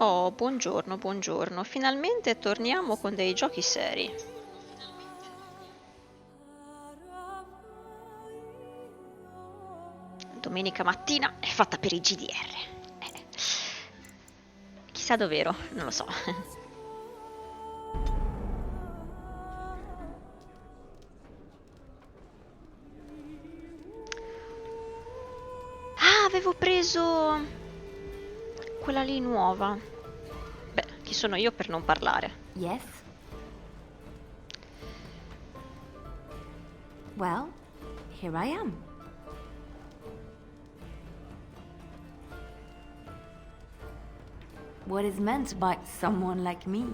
Oh, buongiorno, buongiorno. Finalmente torniamo con dei giochi seri. Domenica mattina è fatta per i GDR. Chissà dov'ero, non lo so. Ah, avevo preso quella lì nuova. Beh, chi sono io per non parlare? Yes? Well, here I am. What is meant by someone like me?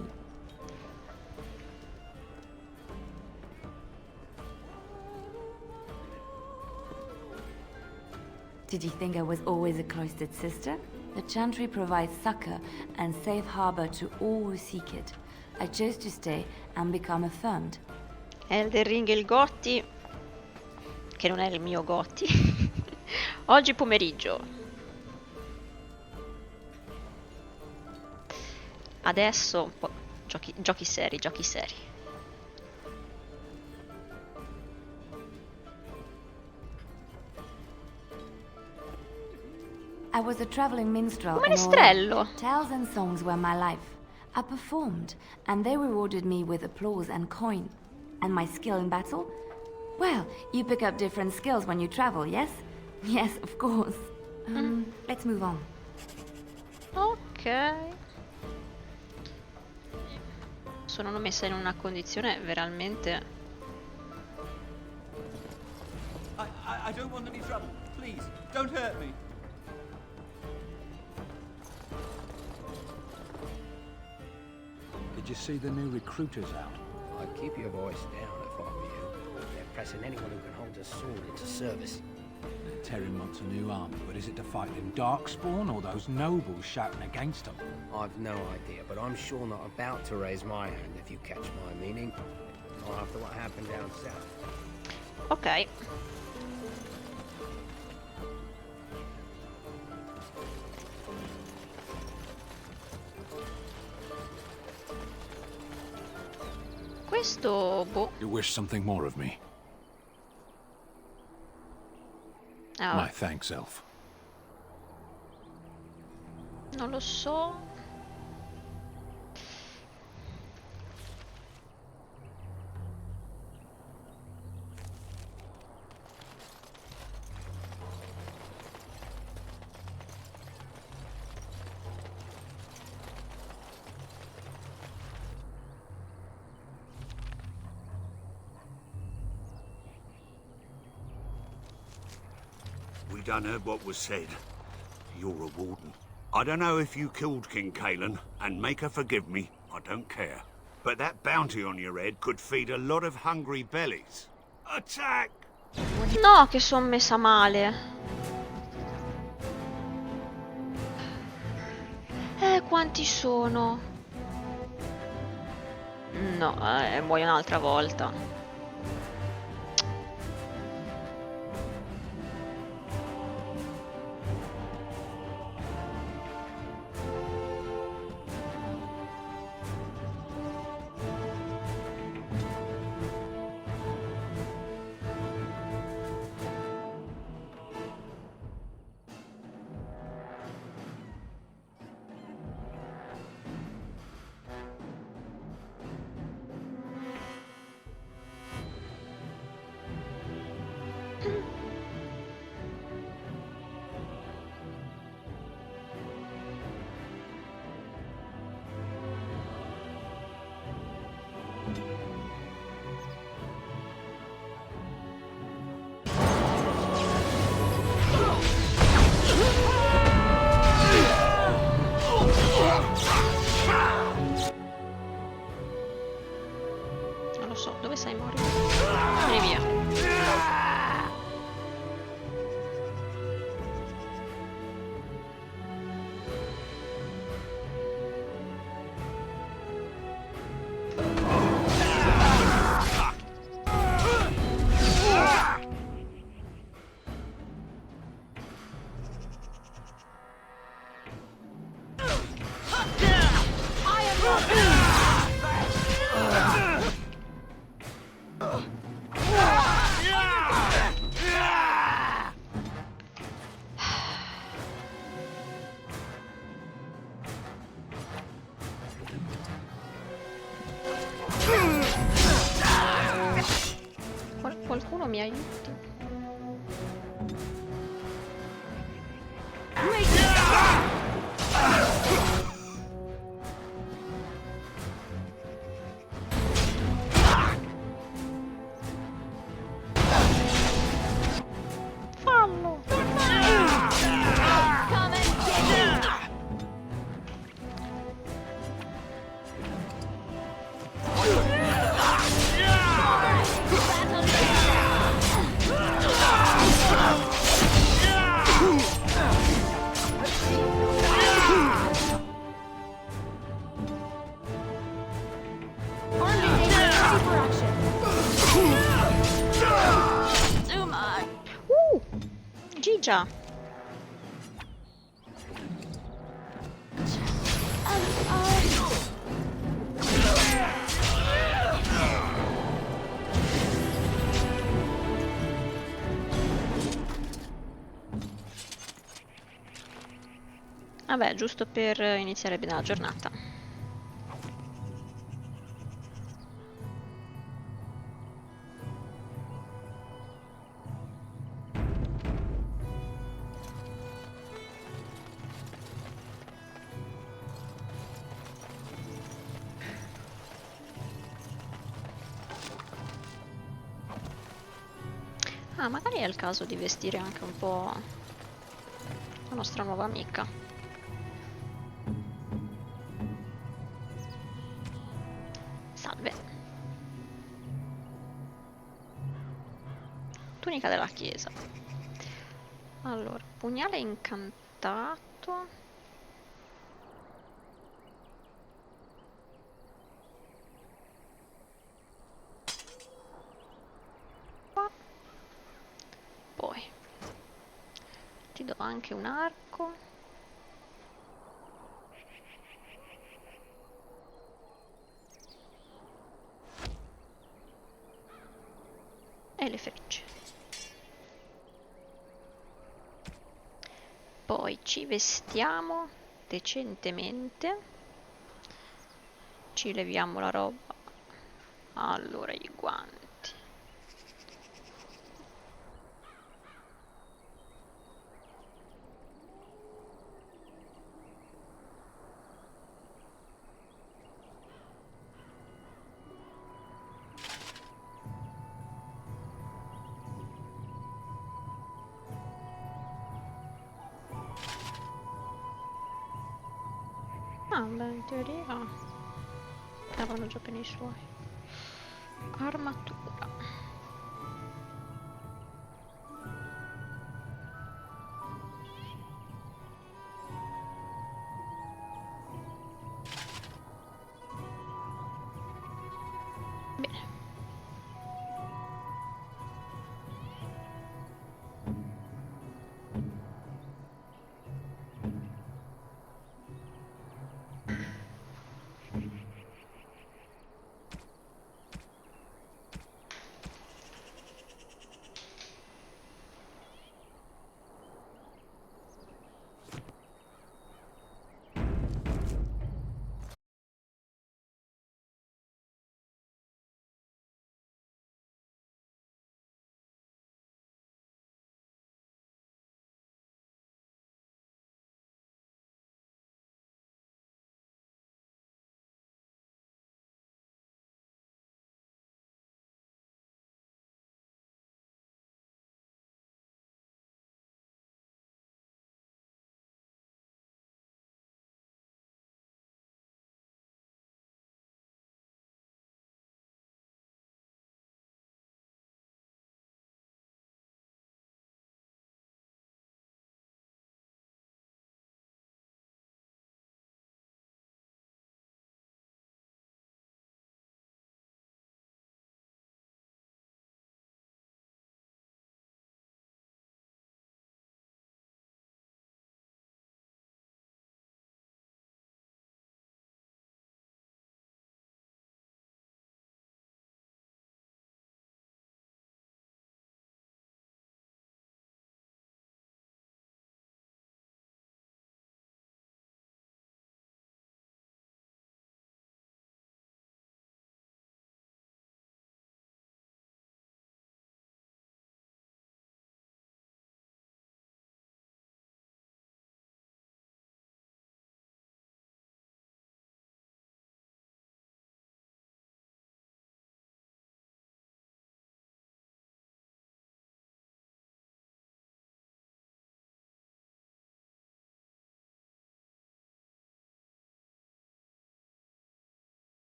Did you think I was always a cloistered sister? The Chantry provides succor and safe harbor to all who seek it. I chose to stay and become affirmed. Elden Ring e il Gotti, che non è il mio Gotti. Oggi pomeriggio. Adesso un po' giochi seri, giochi seri. I was a traveling minstrel Un in menestrello! Orlando. Tales and songs were my life. I performed, and they rewarded me with applause and coin. And my skill in battle? Well, you pick up different skills when you travel, yes? Yes, of course. Let's move on. Ok. Sono messa in una condizione veramente... I don't want any trouble. Please, don't hurt me. Did you see the new recruiters out? I'd keep your voice down if I were you. They're pressing anyone who can hold a sword into service. Terry wants a new army, but is it to fight in Darkspawn or those nobles shouting against them? I've no idea, but I'm sure not about to raise my hand if you catch my meaning. Not after what happened down south. Ok. Questo, boh. You wish something more of me? Ah, My thanks, Elf. non lo so. We done heard what was said. You're a warden. I don't know if you killed King Kalen, and make her forgive me, I don't care. But that bounty on your head could feed a lot of hungry bellies. Attack! No, che sono messa male. Quanti sono? No, muoio un'altra volta. valigia. Vabbè, giusto per iniziare bene la giornata. Ah, magari è il caso di vestire anche un po' la nostra nuova amica. Salve. Tunica della chiesa. Allora, pugnale incantato. Qua. Poi ti do anche un arco. E le frecce. Poi ci vestiamo decentemente. Ci leviamo la roba. Allora, i guanti. Ah, beh, in teoria erano già bene i suoi. Armatura. Bene.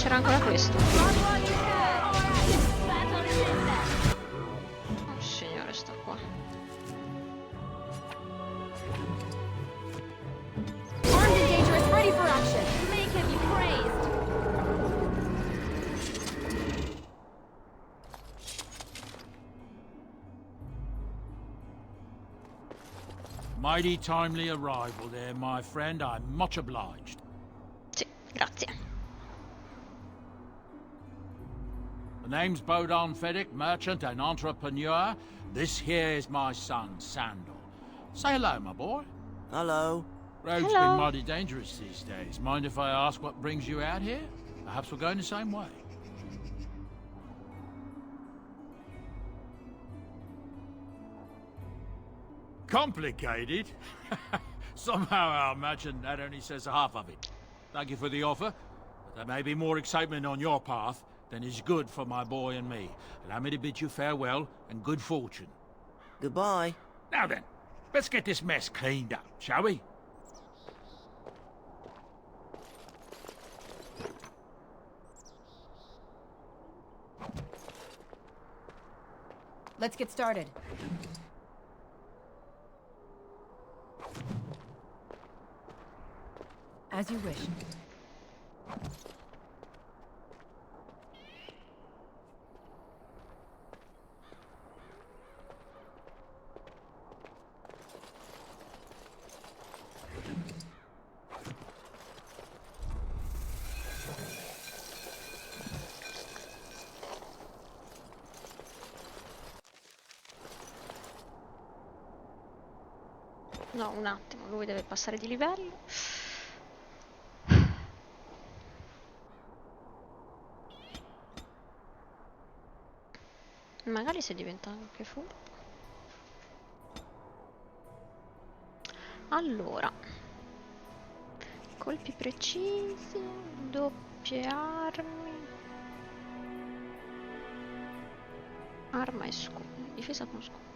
c'era ancora questo. Oh signore, sta qua. Armed and dangerous, ready for action. May him be praised. Mighty timely arrival there, my friend. I'm much obliged. Sì, grazie. The name's Bodon Fedek, merchant and entrepreneur. This here is my son, Sandal. Say hello, my boy. Hello. Road's Hello. been mighty dangerous these days. Mind if I ask what brings you out here? Perhaps we're going the same way. Complicated? Somehow I imagine that only says half of it. Thank you for the offer, but there may be more excitement on your path than is good for my boy and me. Allow me to bid you farewell and good fortune. Goodbye. Now then, let's get this mess cleaned up, shall we? Let's get started. As you wish. No, un attimo, lui deve passare di livello. Magari se diventa anche furbo. Allora, colpi precisi, doppie armi, arma e scudo, difesa con scudo.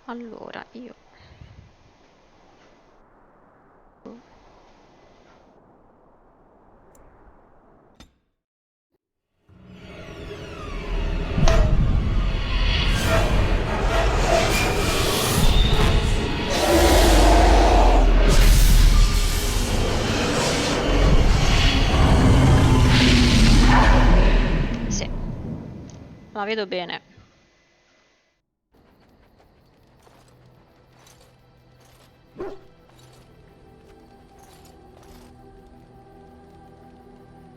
Allora, io sì, la vedo bene.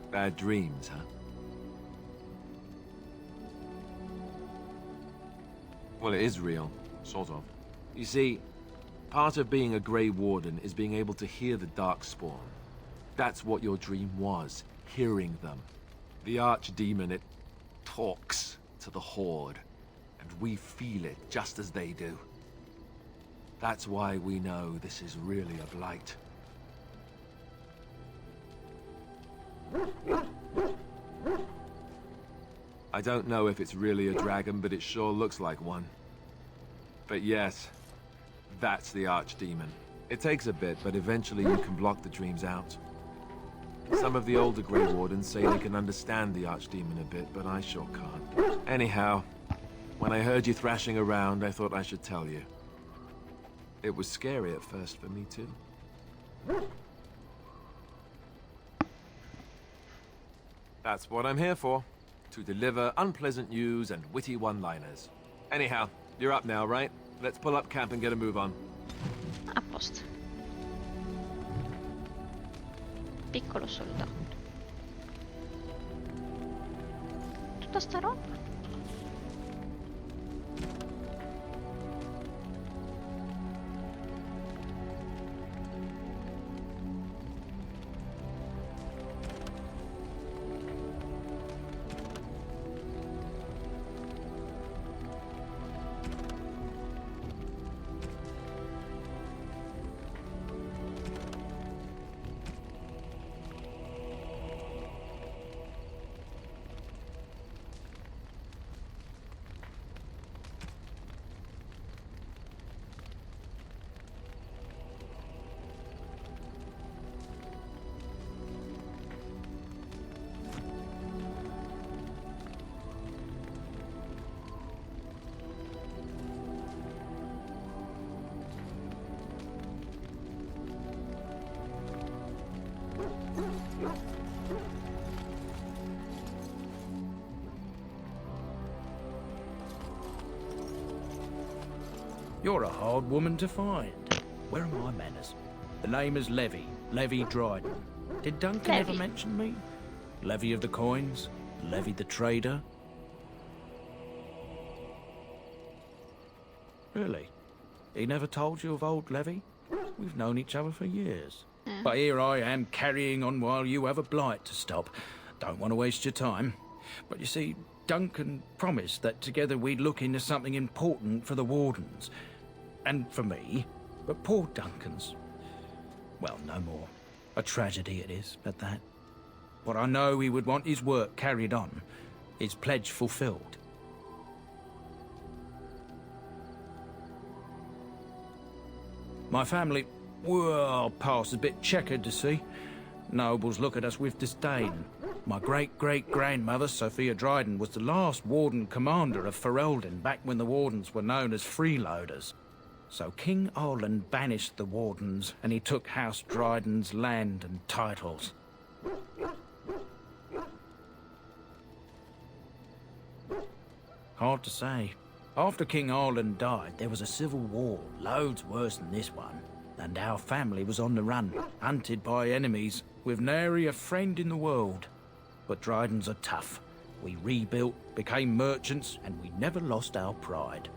Bad dreams, huh? Well, it is real, sort of. You see, part of being a Grey Warden is being able to hear the Darkspawn. That's what your dream was, hearing them. The Archdemon, it talks to the Horde, and we feel it just as they do. That's why we know this is really a blight. I don't know if it's really a dragon, but it sure looks like one. But yes, that's the Archdemon. It takes a bit, but eventually you can block the dreams out. Some of the older Grey Wardens say they can understand the Archdemon a bit, but I sure can't. Anyhow, when I heard you thrashing around, I thought I should tell you. It was scary at first for me, too. That's what I'm here for. To deliver unpleasant news and witty one-liners. Anyhow, you're up now, right? Let's pull up camp and get a move on. A posto. Piccolo soldato. Tutta sta roba? You're a hard woman to find. Where are my manners? The name is Levy. Levy Dryden. Did Duncan ever Levy. mention me? Levy of the coins? Levy the trader? Really? He never told you of old Levy? We've known each other for years. But here I am carrying on while you have a blight to stop. Don't want to waste your time. But you see, Duncan promised that together we'd look into something important for the Wardens. And for me. But poor Duncan's... well, no more. A tragedy it is, at that. But I know he would want his work carried on. His pledge fulfilled. My family, well, past a bit checkered to see. Nobles look at us with disdain. My great-great-grandmother, Sophia Dryden, was the last Warden Commander of Ferelden back when the Wardens were known as freeloaders. So King Arland banished the Wardens, and he took House Dryden's land and titles. Hard to say. After King Arland died, there was a civil war, loads worse than this one. And our family was on the run, hunted by enemies, with nary a friend in the world. But Drydens are tough. We rebuilt, became merchants, and we never lost our pride.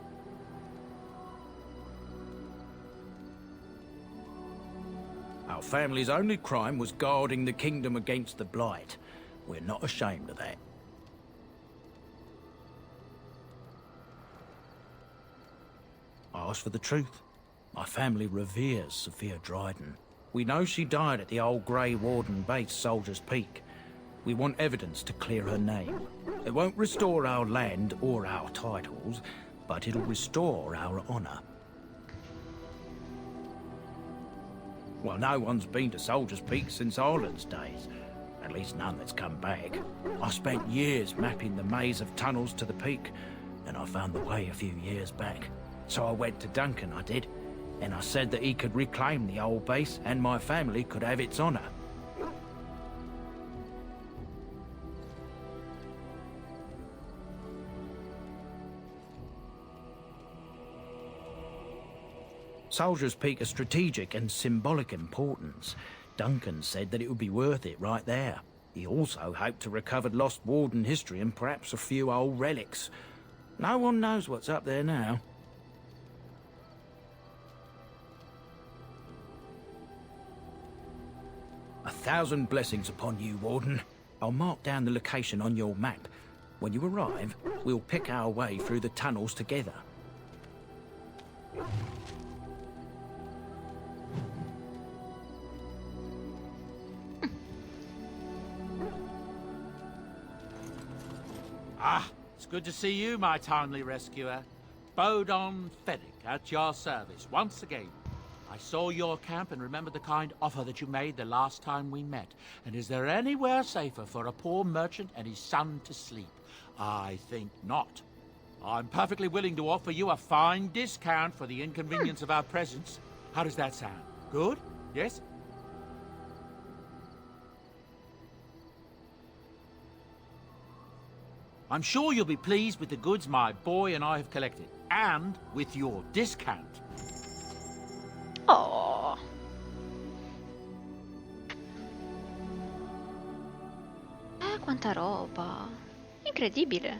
Our family's only crime was guarding the kingdom against the blight. We're not ashamed of that. I ask for the truth. My family reveres Sophia Dryden. We know she died at the old Grey Warden base, Soldier's Peak. We want evidence to clear her name. It won't restore our land or our titles, but it'll restore our honor. Well, no one's been to Soldier's Peak since Arland's days. At least none that's come back. I spent years mapping the maze of tunnels to the peak, and I found the way a few years back. So I went to Duncan, I did, and I said that he could reclaim the old base and my family could have its honor. Soldier's Peak is strategic and symbolic importance. Duncan said that it would be worth it right there. He also hoped to recover lost Warden history and perhaps a few old relics. No one knows what's up there now. A thousand blessings upon you, Warden. I'll mark down the location on your map. When you arrive, we'll pick our way through the tunnels together. Ah, it's good to see you, my timely rescuer. Bodon Fennick, at your service, once again. I saw your camp and remembered the kind offer that you made the last time we met. And is there anywhere safer for a poor merchant and his son to sleep? I think not. I'm perfectly willing to offer you a fine discount for the inconvenience of our presence. How does that sound? Good? Yes? I'm sure you'll be pleased with the goods my boy and I have collected, and with your discount. Oh. Quanta roba. Incredibile.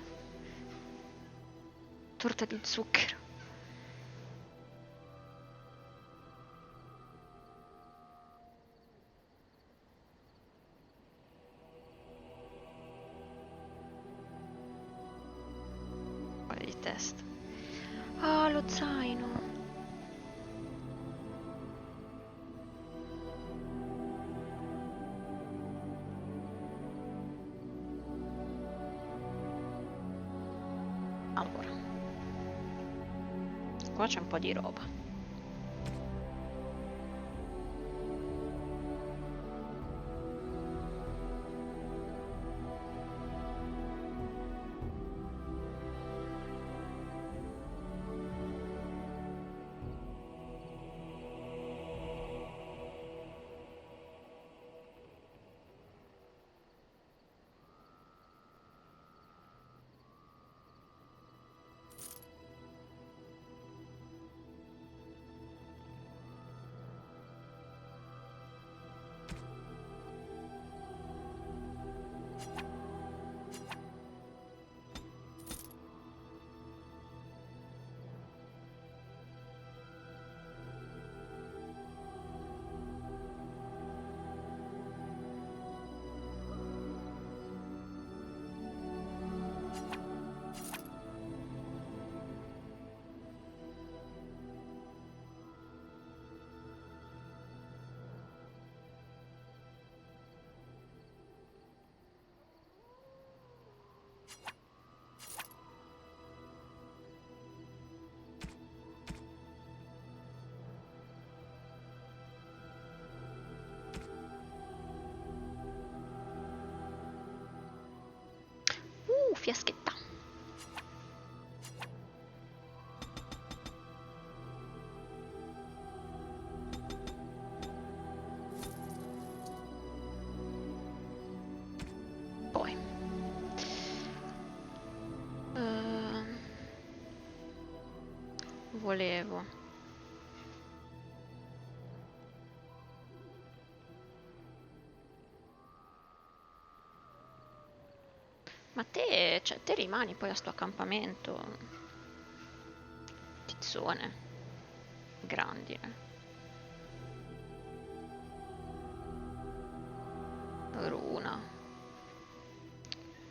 Torta di zucchero. Quale di testa. Ah, lo zaino. Allora, qua c'è un po' di roba. fiaschetta. Poi volevo ma te, cioè, te rimani poi a sto accampamento, tizzone, grandine, runa,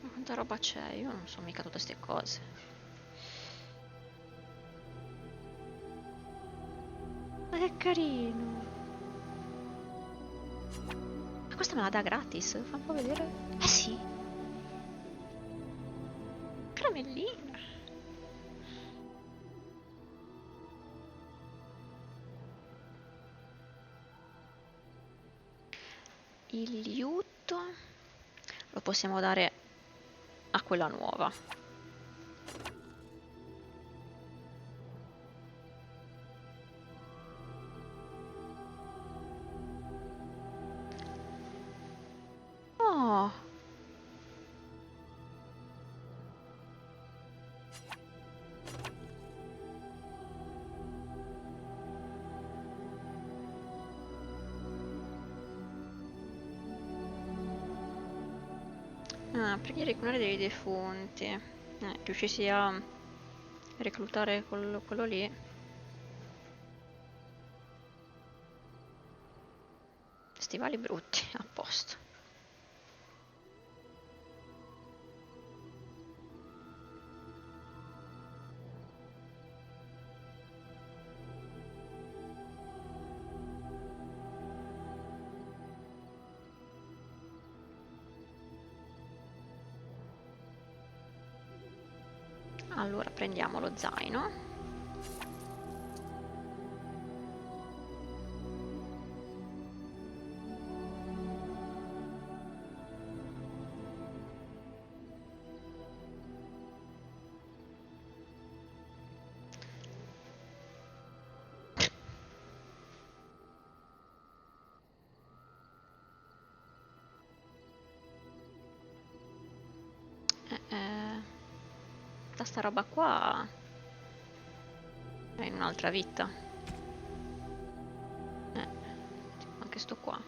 ma quanta roba c'è? Io non so mica tutte ste cose. Ma che carino! Ma questa me la dà gratis? Fa un po' vedere. Eh sì! Caramellina! Il liuto lo possiamo dare a quella nuova. Oh! Ah, preghiere con dei defunti. Riuscissi a reclutare quello lì. Stivali brutti, a posto. Allora prendiamo lo zaino. Sta roba qua è in un'altra vita. Anche sto qua.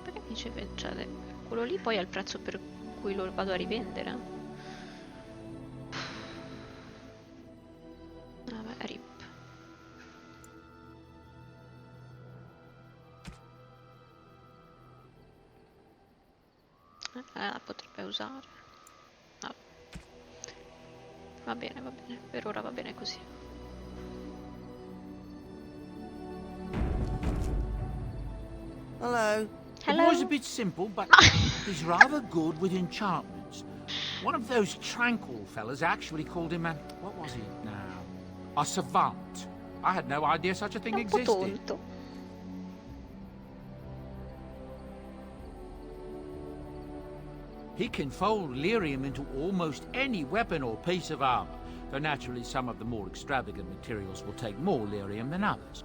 Perché mi dice, cioè, quello lì poi è il prezzo per cui lo vado a rivendere? Vabbè, rip. La potrebbe usare. No. Va bene, per ora va bene così. Hello. The boy's a bit simple, but he's rather good with enchantments. One of those tranquil fellas actually called him a... what was he now? A savant. I had no idea such a thing È un po' existed. tonto. He can fold lyrium into almost any weapon or piece of armor, though naturally some of the more extravagant materials will take more lyrium than others.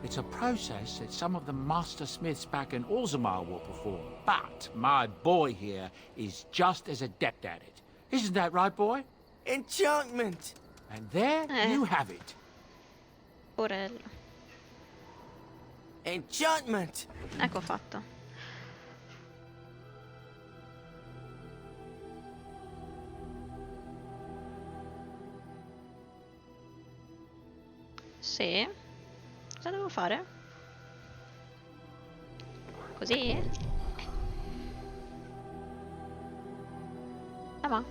It's a process that some of the master smiths back in Orzammar will perform, but my boy here is just as adept at it. Isn't that right, boy? Enchantment. And there you have it. Porello. Enchantment. Ecco fatto. Sì. Cosa devo fare? Così? Ah, ma.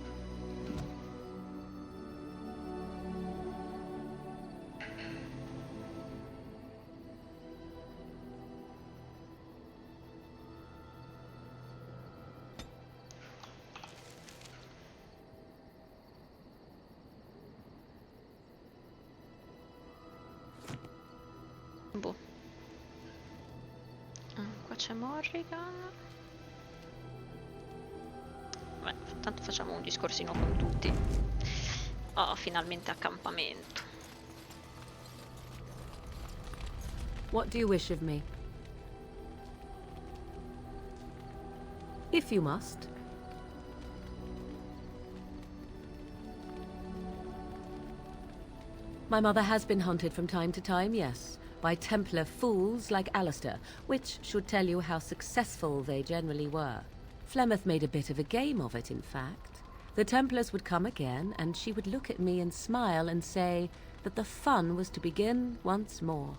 Boh. Qua c'è Morrigan. Beh, tanto facciamo un discorsino con tutti. Oh, finalmente accampamento. What do you wish of me? If you must. My mother has been hunted from time to time, yes, by Templar fools like Alistair, which should tell you how successful they generally were. Flemeth made a bit of a game of it, in fact. The Templars would come again, and she would look at me and smile and say that the fun was to begin once more.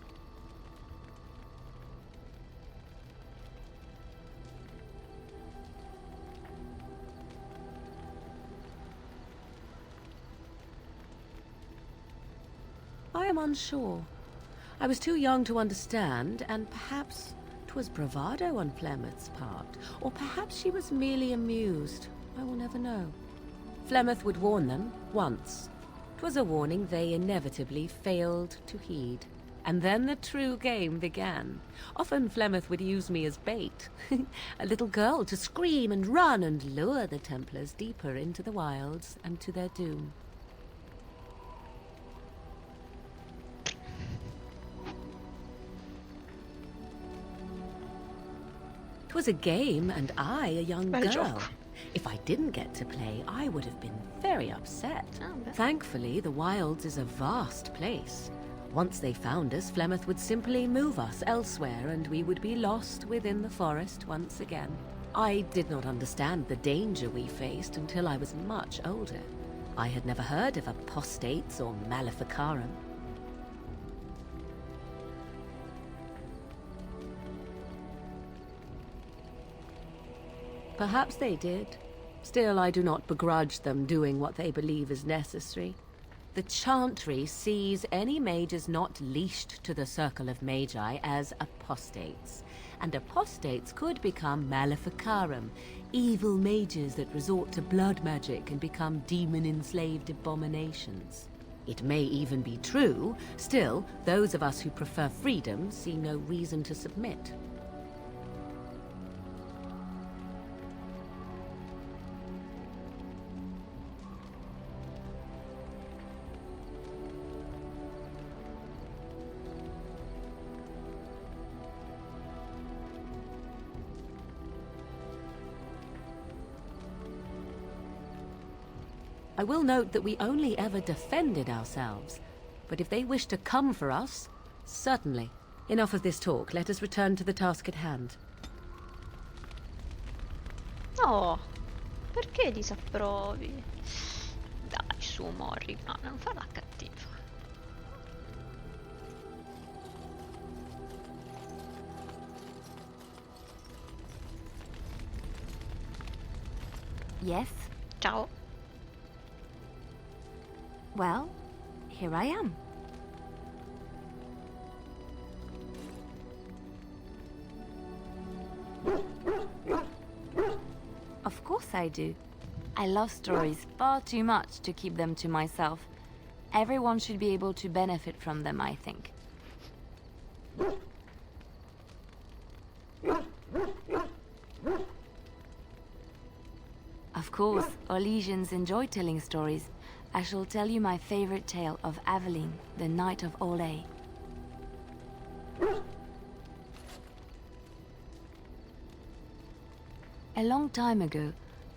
I am unsure. I was too young to understand, and perhaps 'twas bravado on Flemeth's part, or perhaps she was merely amused. I will never know. Flemeth would warn them, once. 'Twas a warning they inevitably failed to heed. And then the true game began. Often Flemeth would use me as bait. A little girl to scream and run and lure the Templars deeper into the wilds and to their doom. 'Twas a game, and I a young Bel girl. gioco. If I didn't get to play, I would have been very upset. Oh, beh. Thankfully, the wilds is a vast place. Once they found us, Flemeth would simply move us elsewhere, and we would be lost within the forest once again. I did not understand the danger we faced until I was much older. I had never heard of apostates or maleficarum. Perhaps they did. Still, I do not begrudge them doing what they believe is necessary. The Chantry sees any mages not leashed to the Circle of Magi as apostates, and apostates could become maleficarum, evil mages that resort to blood magic and become demon-enslaved abominations. It may even be true. Still, those of us who prefer freedom see no reason to submit. I will note that we only ever defended ourselves, but if they wish to come for us, certainly. Enough of this talk. Let us return to the task at hand. No, perché disapprovi? Dai, su Morrigan, non fa la cattiva. Yes? Ciao. Well, here I am. Of course I do. I love stories far too much to keep them to myself. Everyone should be able to benefit from them, I think. Of course, Orlesians enjoy telling stories. I shall tell you my favorite tale of Aveline, the Knight of Olay. A long time ago,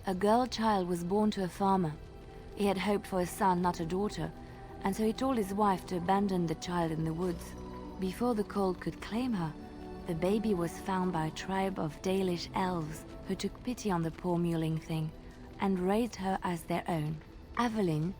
a girl child was born to a farmer. He had hoped for a son, not a daughter, and so he told his wife to abandon the child in the woods. Before the cold could claim her, the baby was found by a tribe of Dalish elves who took pity on the poor mewling thing and raised her as their own. Aveline,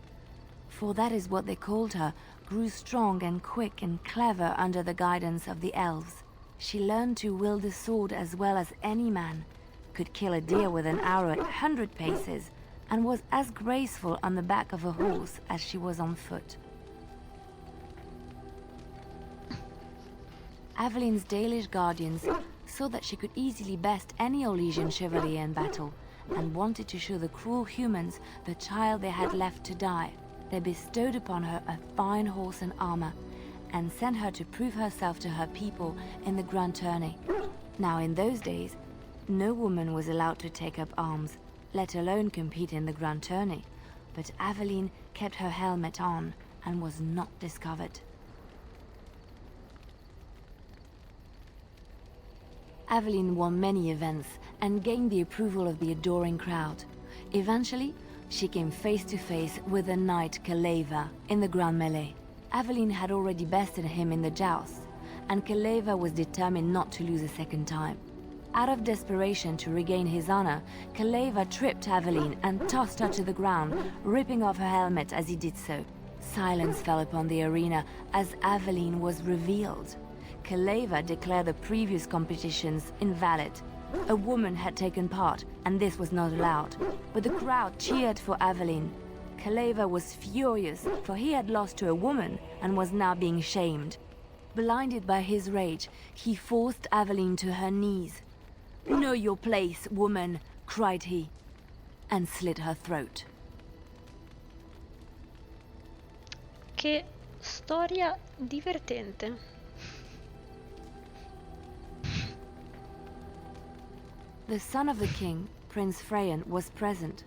for that is what they called her, grew strong and quick and clever under the guidance of the elves. She learned to wield the sword as well as any man, could kill a deer with an arrow at 100 paces, and was as graceful on the back of a horse as she was on foot. Aveline's Dalish guardians saw that she could easily best any Orlesian chevalier in battle, and wanted to show the cruel humans the child they had left to die. They bestowed upon her a fine horse and armor, and sent her to prove herself to her people in the Grand Tourney. Now, in those days, no woman was allowed to take up arms, let alone compete in the Grand Tourney. But Aveline kept her helmet on and was not discovered. Aveline won many events and gained the approval of the adoring crowd. Eventually, she came face to face with the knight Kaleva in the Grand Melee. Aveline had already bested him in the joust, and Kaleva was determined not to lose a second time. Out of desperation to regain his honor, Kaleva tripped Aveline and tossed her to the ground, ripping off her helmet as he did so. Silence fell upon the arena as Aveline was revealed. Kaleva declared the previous competitions invalid. A woman had taken part, and this was not allowed. But the crowd cheered for Aveline. Kaleva was furious, for he had lost to a woman and was now being shamed. Blinded by his rage, he forced Aveline to her knees. "Know your place, woman," cried he, and slit her throat. Che storia divertente. The son of the king, Prince Freyan, was present.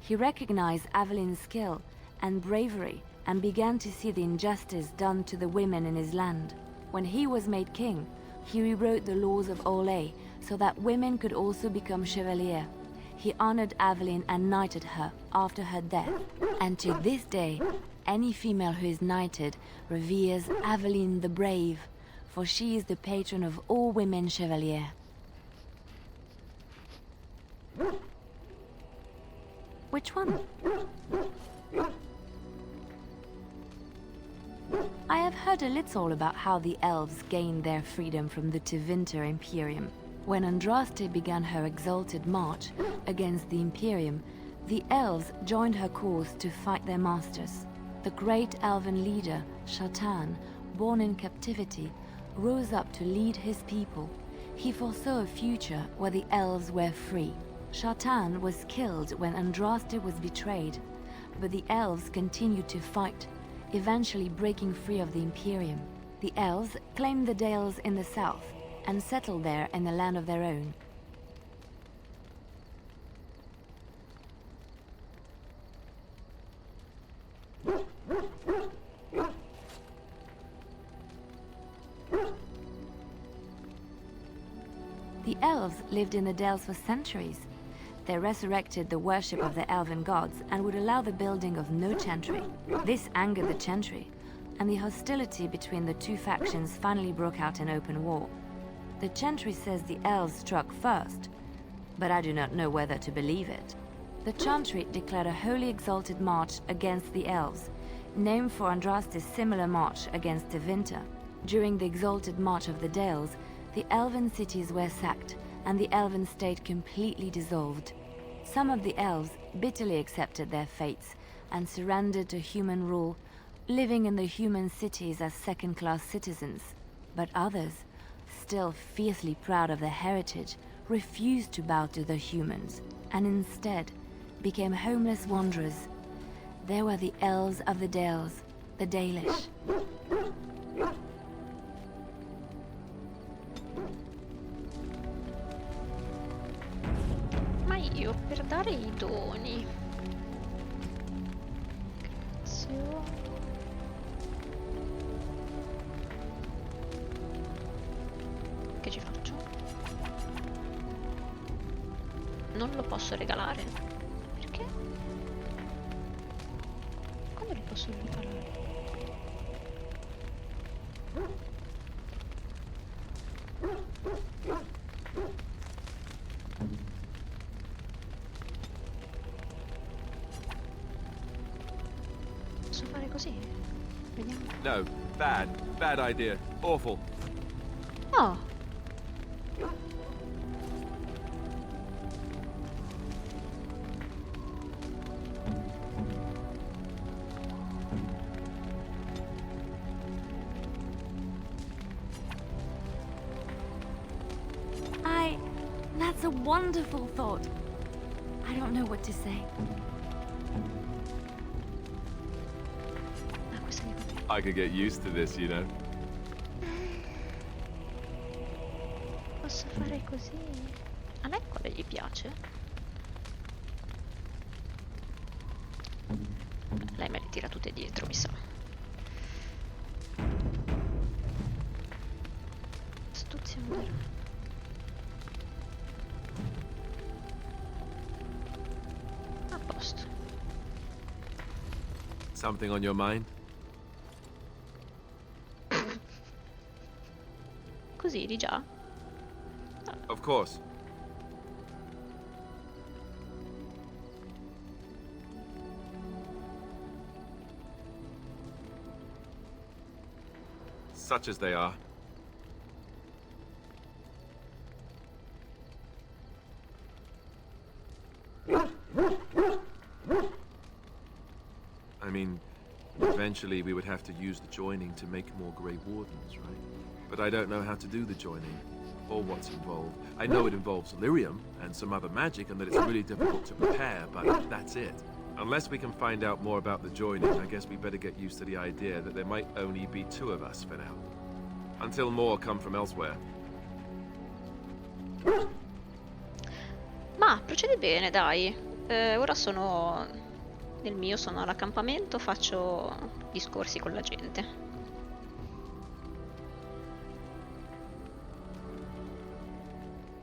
He recognized Aveline's skill and bravery and began to see the injustice done to the women in his land. When he was made king, he rewrote the laws of Olay so that women could also become chevalier. He honored Aveline and knighted her after her death. And to this day, any female who is knighted reveres Aveline the Brave, for she is the patron of all women chevalier. Which one? I have heard a little about how the elves gained their freedom from the Tevinter Imperium. When Andraste began her exalted march against the Imperium, the elves joined her cause to fight their masters. The great elven leader, Shatan, born in captivity, rose up to lead his people. He foresaw a future where the elves were free. Shatan was killed when Andraste was betrayed, but the elves continued to fight, eventually breaking free of the Imperium. The elves claimed the Dales in the south and settled there in a land of their own. The elves lived in the Dales for centuries. They resurrected the worship of the elven gods and would allow the building of no chantry. This angered the chantry, and the hostility between the two factions finally broke out in open war. The chantry says the elves struck first, but I do not know whether to believe it. The chantry declared a wholly exalted march against the elves, named for Andraste's similar march against Tevinter. During the exalted march of the Dales, the elven cities were sacked, and the elven state completely dissolved. Some of the elves bitterly accepted their fates and surrendered to human rule, living in the human cities as second-class citizens. But others, still fiercely proud of their heritage, refused to bow to the humans, and instead became homeless wanderers. There were the elves of the Dales, the Dalish. Ma io per dare i doni. Grazie. Che ci faccio? Non lo posso regalare. Perché? Quando li posso regalare? Posso fare così? Vediamo. No, bad idea. Awful. Oh. That's a wonderful thought. I don't know what to say. Ah, questa mi conviene. I could get used to this, you know. fare così. A lei quale gli piace? Lei me le tira tutte dietro, mi sa. Stuzionare. A posto. Something on your mind? Così di già? Of course. Such as they are. I mean, eventually we would have to use the joining to make more Grey Wardens, right? But I don't know how to do the joining, or what's involved. I know it involves lyrium and some other magic, and that it's really difficult to prepare, but that's it. Unless we can find out more about the joining, I guess we better get used to the idea that there might only be 2 of us for now. Until more come from elsewhere. Ma procede bene, dai. Ora sono nel mio, sono all'accampamento, faccio discorsi con la gente.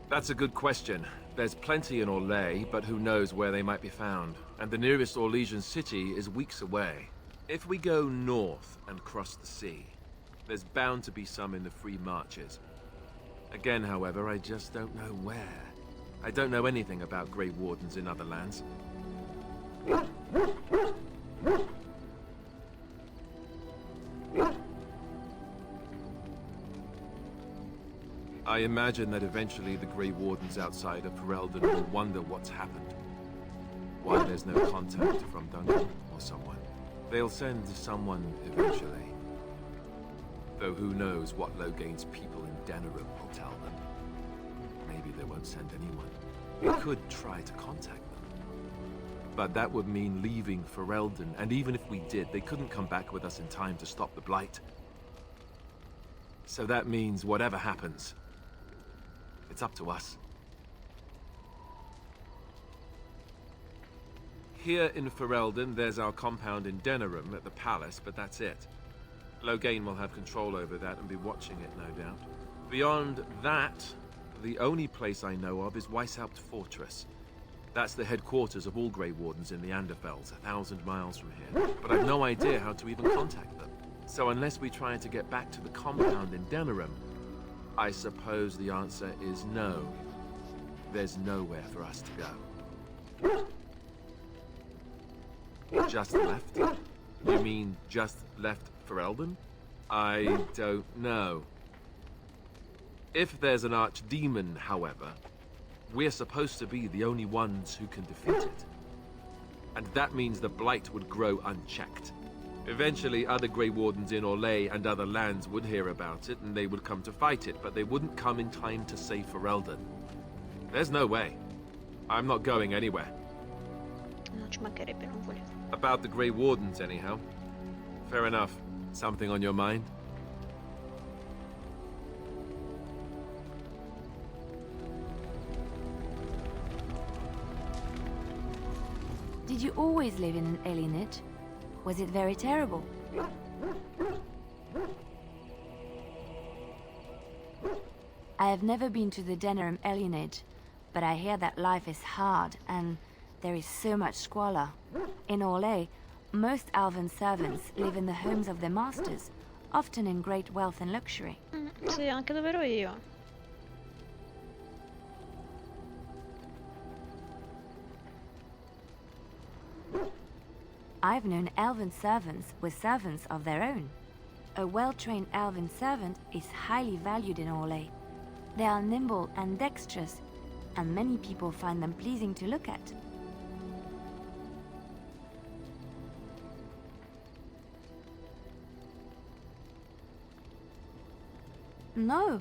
That's a good question. There's plenty in Orlais, but who knows where they might be found. And the nearest Orlesian city is weeks away. If we go north and cross the sea, there's bound to be some in the Free Marches. Again, however, I just don't know where. I don't know anything about Grey Wardens in other lands. I imagine that eventually the Grey Wardens outside of Ferelden will wonder what's happened. Why there's no contact from Duncan or someone. They'll send someone eventually. Though who knows what Loghain's people in Denerim will tell them. Maybe they won't send anyone. We could try to contact them. But that would mean leaving Ferelden, and even if we did, they couldn't come back with us in time to stop the Blight. So that means whatever happens, it's up to us. Here in Ferelden, there's our compound in Denerim at the palace, but that's it. Loghain will have control over that and be watching it, no doubt. Beyond that, the only place I know of is Weishaupt Fortress. That's the headquarters of all Grey Wardens in the Anderfells, 1,000 miles from here. But I've no idea how to even contact them. So unless we try to get back to the compound in Denerim, I suppose the answer is no. There's nowhere for us to go. Just left? You mean just left Ferelden? I don't know. If there's an archdemon, however, we're supposed to be the only ones who can defeat it. And that means the Blight would grow unchecked. Eventually, other Grey Wardens in Orlais and other lands would hear about it, and they would come to fight it, but they wouldn't come in time to save Ferelden. There's no way. I'm not going anywhere. Non ci mancherebbe, non volevo. About the Grey Wardens, anyhow. Fair enough. Something on your mind? Did you always live in an alienage? Was it very terrible? I have never been to the Denerim alienage, but I hear that life is hard and there is so much squalor. In Orlais, most elven servants live in the homes of their masters, often in great wealth and luxury. Sì, anche dove ero io. I've known elven servants with servants of their own. A well-trained elven servant is highly valued in Orlais. They are nimble and dexterous, and many people find them pleasing to look at. No,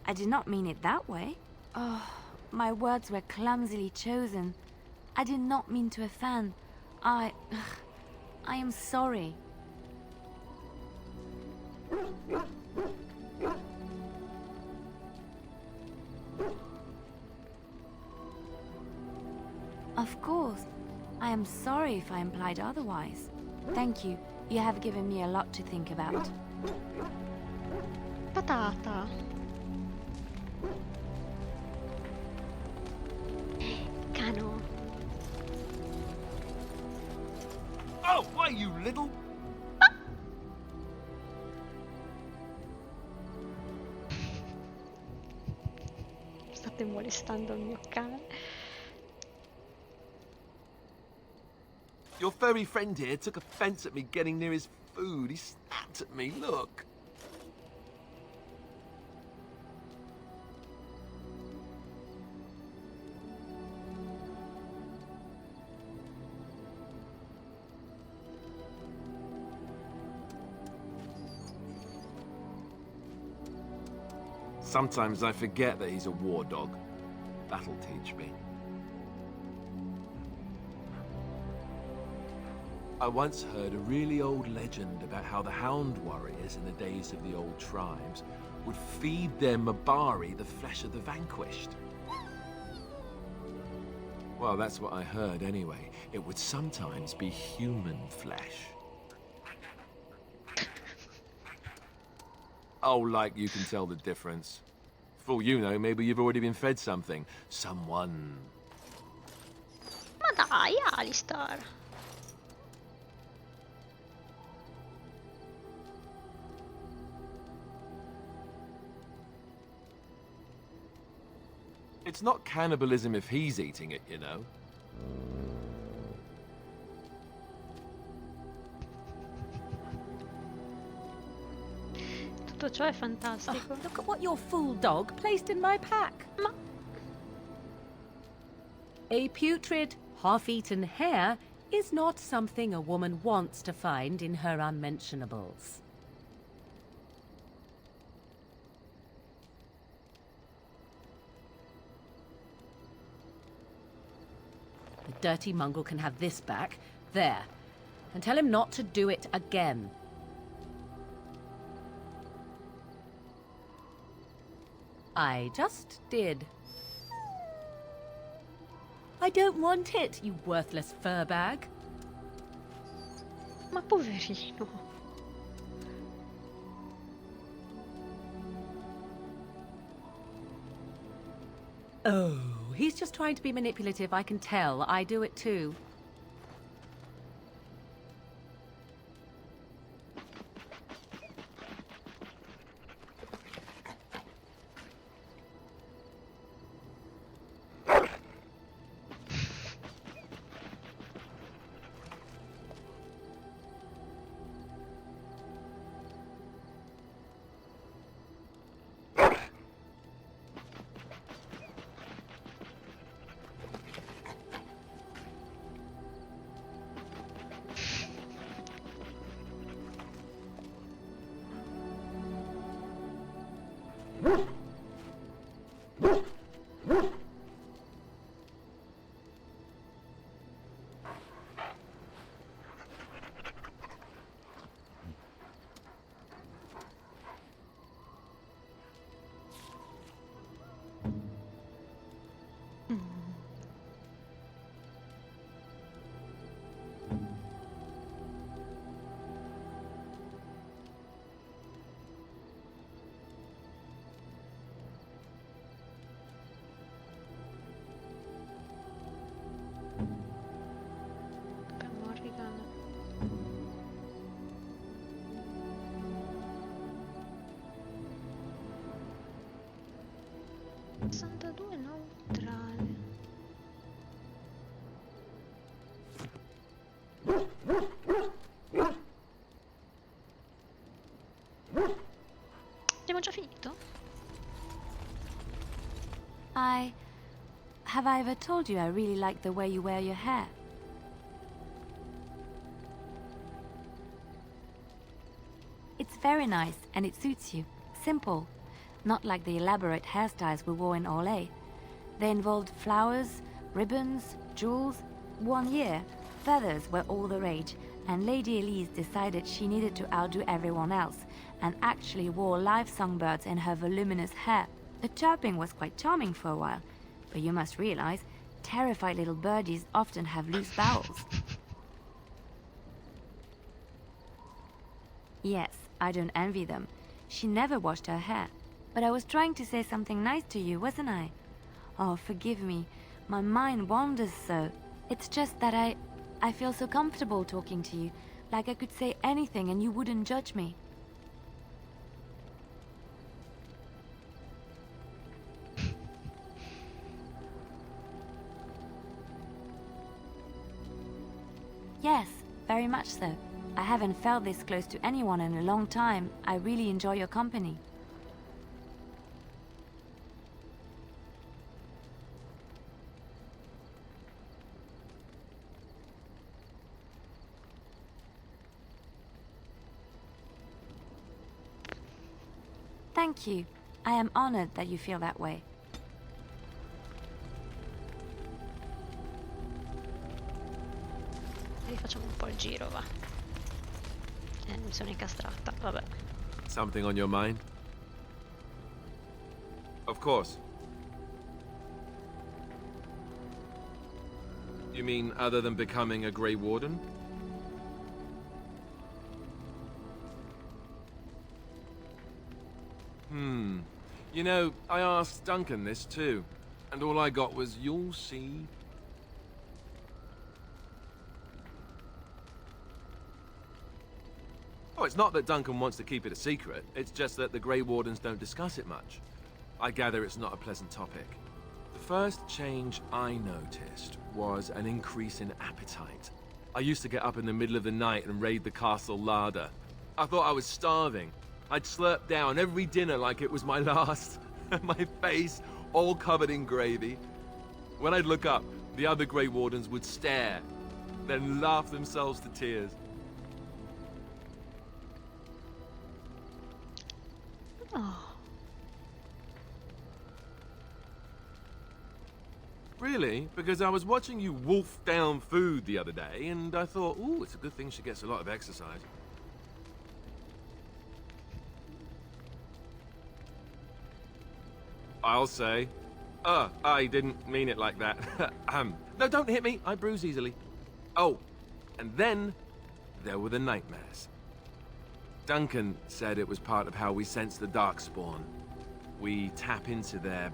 I did not mean it that way. Oh, my words were clumsily chosen. I did not mean to offend. I am sorry. Of course. I am sorry if I implied otherwise. Thank you. You have given me a lot to think about. Patata. Cano. Oh, why, you little... State molestando il mio cane. Your furry friend here took offense at me getting near his food. He snapped at me, look. Sometimes I forget that he's a war dog. That'll teach me. I once heard a really old legend about how the Hound warriors in the days of the old tribes would feed their Mabari the flesh of the vanquished. Well, that's what I heard anyway. It would sometimes be human flesh. Oh, like you can tell the difference. For all you know, maybe you've already been fed something. Someone. Ma dai, Alistar. It's not cannibalism if he's eating it, you know. Tutto ciò è fantastico. Look at what your fool dog placed in my pack. Ma A putrid, half-eaten hare is not something a woman wants to find in her unmentionables. The dirty mongrel can have this back. There. And tell him not to do it again. I just did. I don't want it, you worthless fur bag. ma poverino. Oh, he's just trying to be manipulative, I can tell. I do it too. Neutrale. Abbiamo già finito? Have I ever told you I really like the way you wear your hair? It's very nice and it suits you. Simple. Not like the elaborate hairstyles we wore in Orlais. They involved flowers, ribbons, jewels. 1 year, feathers were all the rage, and Lady Elise decided she needed to outdo everyone else, and actually wore live songbirds in her voluminous hair. The chirping was quite charming for a while, but you must realize, terrified little birdies often have loose bowels. Yes, I don't envy them. She never washed her hair. But I was trying to say something nice to you, wasn't I? Oh, forgive me. My mind wanders so. It's just that I feel so comfortable talking to you. Like I could say anything and you wouldn't judge me. Yes, very much so. I haven't felt this close to anyone in a long time. I really enjoy your company. Thank you. I am honored that you feel that way. Rifacciamo un po' il giro, va. Mi sono incastrata, vabbè. Something on your mind? Of course. You mean other than becoming a Grey Warden? You know, I asked Duncan this too, and all I got was, "You'll see." Oh, it's not that Duncan wants to keep it a secret. It's just that the Grey Wardens don't discuss it much. I gather it's not a pleasant topic. The first change I noticed was an increase in appetite. I used to get up in the middle of the night and raid the castle larder. I thought I was starving. I'd slurp down every dinner like it was my last. My face all covered in gravy. When I'd look up, the other Grey Wardens would stare, then laugh themselves to tears. Oh. Really? Because I was watching you wolf down food the other day, and I thought, ooh, it's a good thing she gets a lot of exercise. I'll say. I didn't mean it like that. No, don't hit me. I bruise easily. Oh, and then there were the nightmares. Duncan said it was part of how we sense the Darkspawn. We tap into their,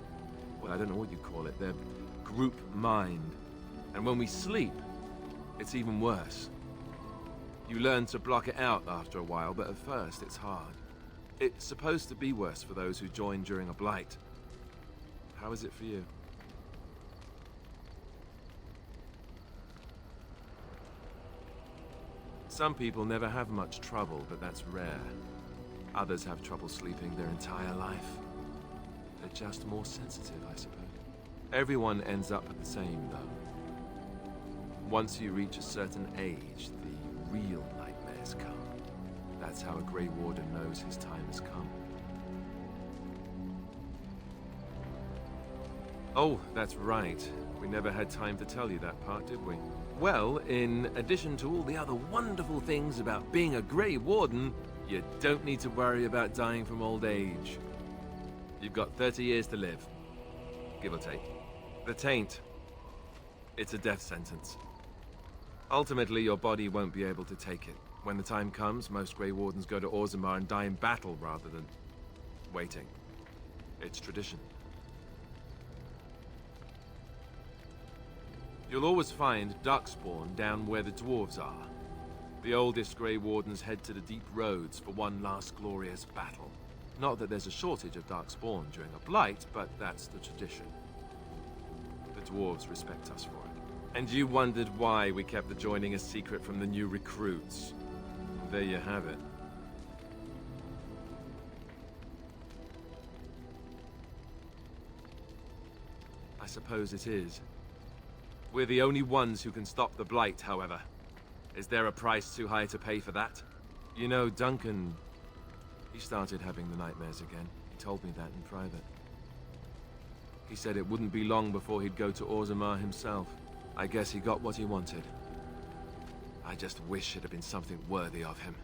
well, I don't know what you call it, their group mind. And when we sleep, it's even worse. You learn to block it out after a while, but at first it's hard. It's supposed to be worse for those who join during a blight. How is it for you? Some people never have much trouble, but that's rare. Others have trouble sleeping their entire life. They're just more sensitive, I suppose. Everyone ends up the same, though. Once you reach a certain age, the real nightmares come. That's how a Grey Warden knows his time has come. Oh, that's right. We never had time to tell you that part, did we? Well, in addition to all the other wonderful things about being a Grey Warden, you don't need to worry about dying from old age. You've got 30 years to live, give or take. The taint, it's a death sentence. Ultimately, your body won't be able to take it. When the time comes, most Grey Wardens go to Orzammar and die in battle rather than waiting. It's tradition. You'll always find Darkspawn down where the dwarves are. The oldest Grey Wardens head to the deep roads for one last glorious battle. Not that there's a shortage of Darkspawn during a blight, but that's the tradition. The dwarves respect us for it. And you wondered why we kept the joining a secret from the new recruits. There you have it. I suppose it is. We're the only ones who can stop the blight, however. Is there a price too high to pay for that? You know, Duncan, he started having the nightmares again. He told me that in private. He said it wouldn't be long before he'd go to Orzammar himself. I guess he got what he wanted. I just wish it had been something worthy of him.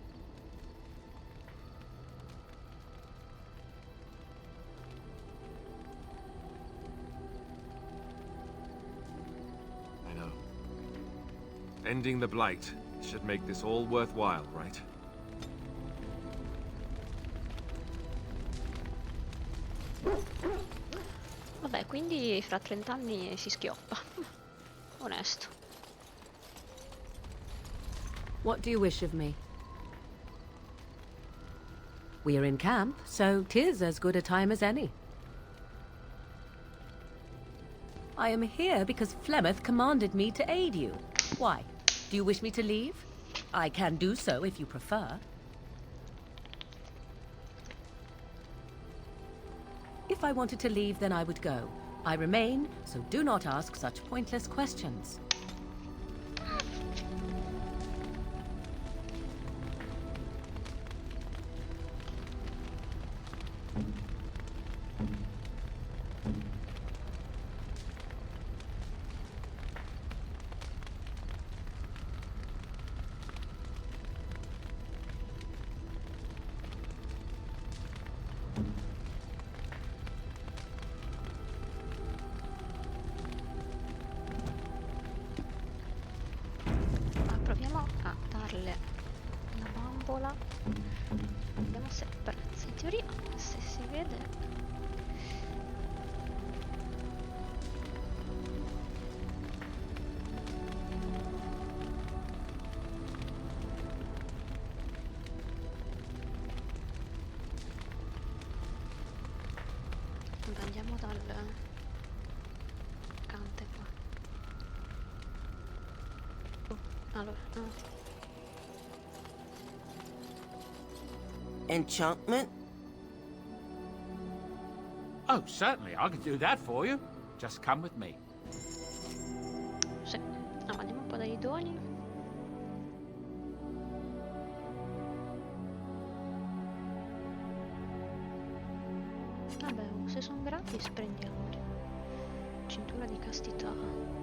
Ending the blight should make this all worthwhile, right? Vabbè, quindi fra 30 anni si schioppa. Onesto. What do you wish of me? We are in camp, so 'tis as good a time as any. I am here because Flemeth commanded me to aid you. Why? Do you wish me to leave? I can do so if you prefer. If I wanted to leave, then I would go. I remain, so do not ask such pointless questions. Proviamo a darle la bambola. Vediamo se prezzi. In teoria, se si vede. Andiamo dal cante qua. Allora, Enchantment? Oh, certainly, I can do that for you. Just come with me. sì. No, andiamo un po' dai doni. Vabbè, se sono gratis prendiamoli. Cintura di castità.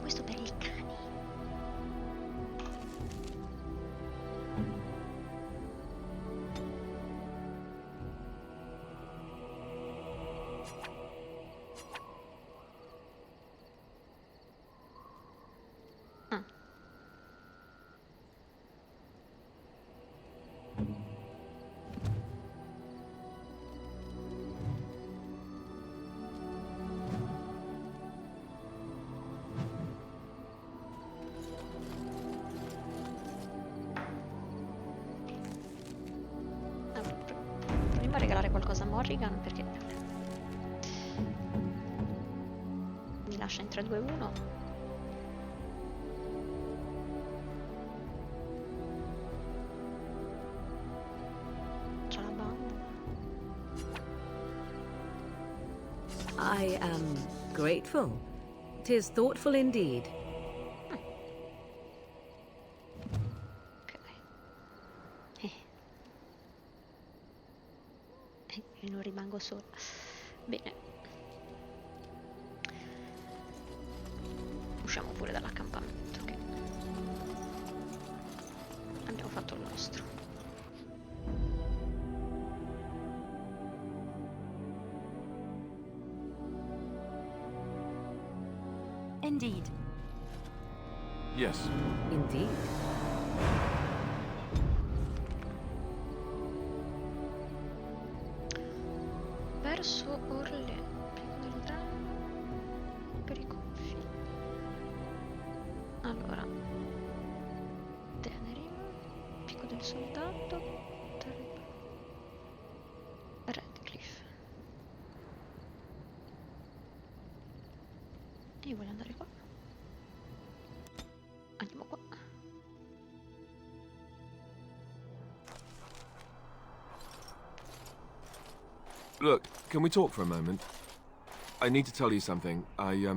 Questo per i cani. Proviamo a regalare qualcosa a Morrigan perché mi lascia in 3, 2, 1. C'ha la bambola. I am grateful. 'Tis thoughtful indeed. E non rimango sola. Bene. Usciamo pure dall'accampamento che abbiamo fatto il nostro. Indeed. Yes. Indeed. Verso Orle, pico del dramma per i confini. Allora, Tenerim, pico del soldato, Redcliffe. Io voglio andare qua. Andiamo qua. Look, can we talk for a moment? I need to tell you something. I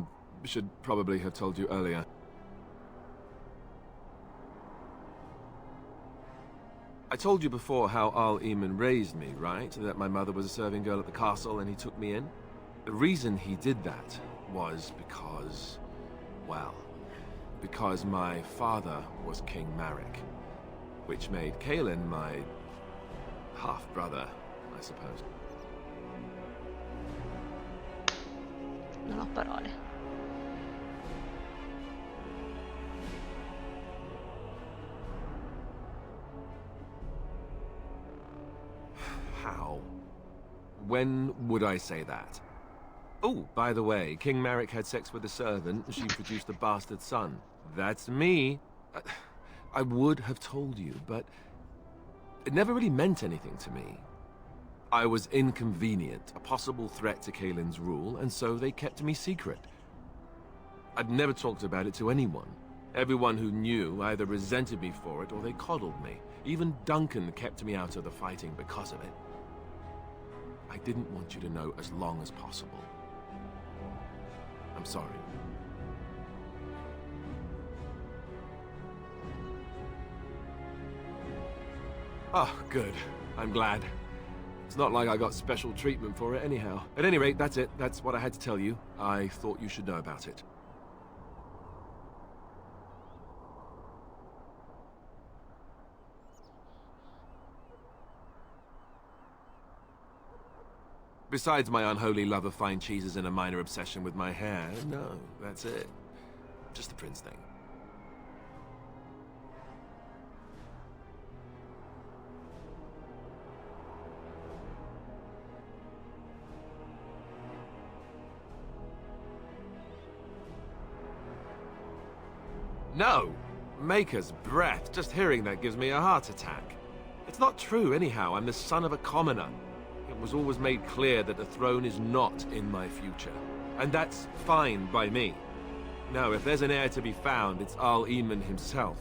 should probably have told you earlier. I told you before how Al Eamon raised me, right? That my mother was a serving girl at the castle and he took me in? The reason he did that was because, well, because my father was King Marek, which made Kaelin my half-brother, I suppose. Non ho parole. How? When would I say that? Oh, by the way, King Marek had sex with a servant and she produced a bastard son. That's me. I would have told you, but it never really meant anything to me. I was inconvenient, a possible threat to Kaelin's rule, and so they kept me secret. I'd never talked about it to anyone. Everyone who knew either resented me for it or they coddled me. Even Duncan kept me out of the fighting because of it. I didn't want you to know as long as possible. I'm sorry. Oh, good. I'm glad. It's not like I got special treatment for it anyhow. At any rate, that's it. That's what I had to tell you. I thought you should know about it. Besides my unholy love of fine cheeses and a minor obsession with my hair, no, that's it. Just the prince thing. No! Maker's breath. Just hearing that gives me a heart attack. It's not true anyhow. I'm the son of a commoner. It was always made clear that the throne is not in my future. And that's fine by me. No, if there's an heir to be found, it's Al Eamon himself.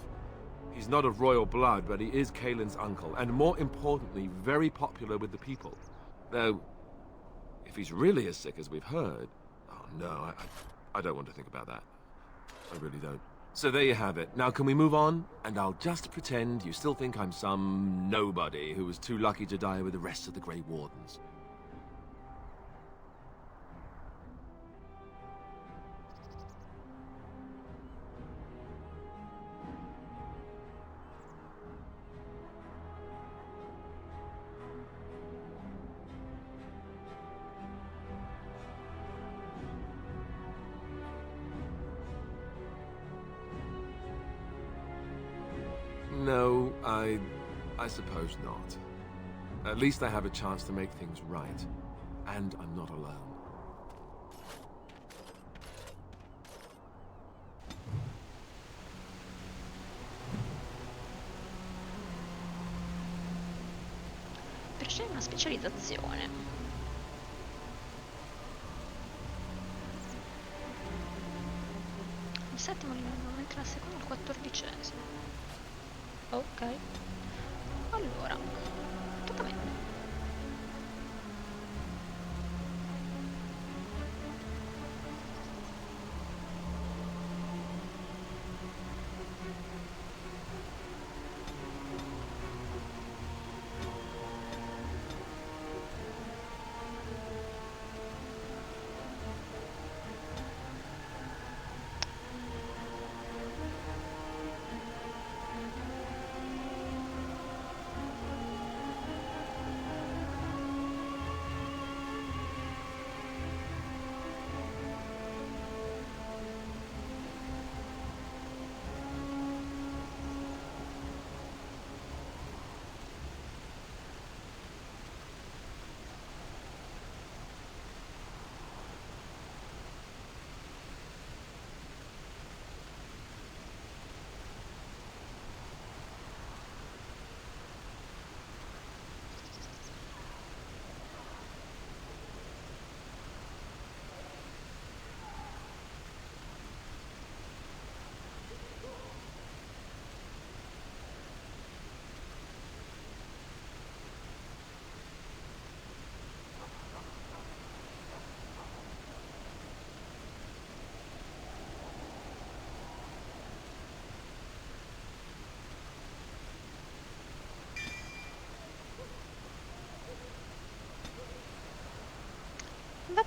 He's not of royal blood, but he is Kaelin's uncle, and more importantly, very popular with the people. Though, if he's really as sick as we've heard... Oh no, I don't want to think about that. I really don't. So there you have it. Now can we move on? And I'll just pretend you still think I'm some nobody who was too lucky to die with the rest of the Grey Wardens. No, I suppose not. At least I have a chance to make things right. And I'm not alone. Perché è una specializzazione. Il settimo livello, mentre la seconda è il 14°. Ok, allora, tocca a me.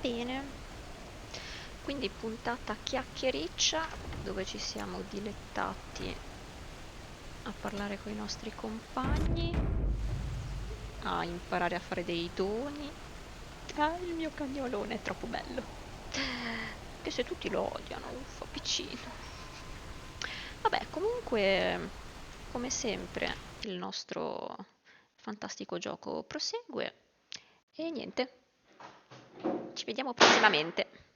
bene, quindi puntata chiacchiericcia dove ci siamo dilettati a parlare con i nostri compagni, a imparare a fare dei doni. Ah, il mio cagnolone è troppo bello, anche se tutti lo odiano, uffa, piccino. Vabbè, comunque, come sempre, il nostro fantastico gioco prosegue e niente, ci vediamo prossimamente.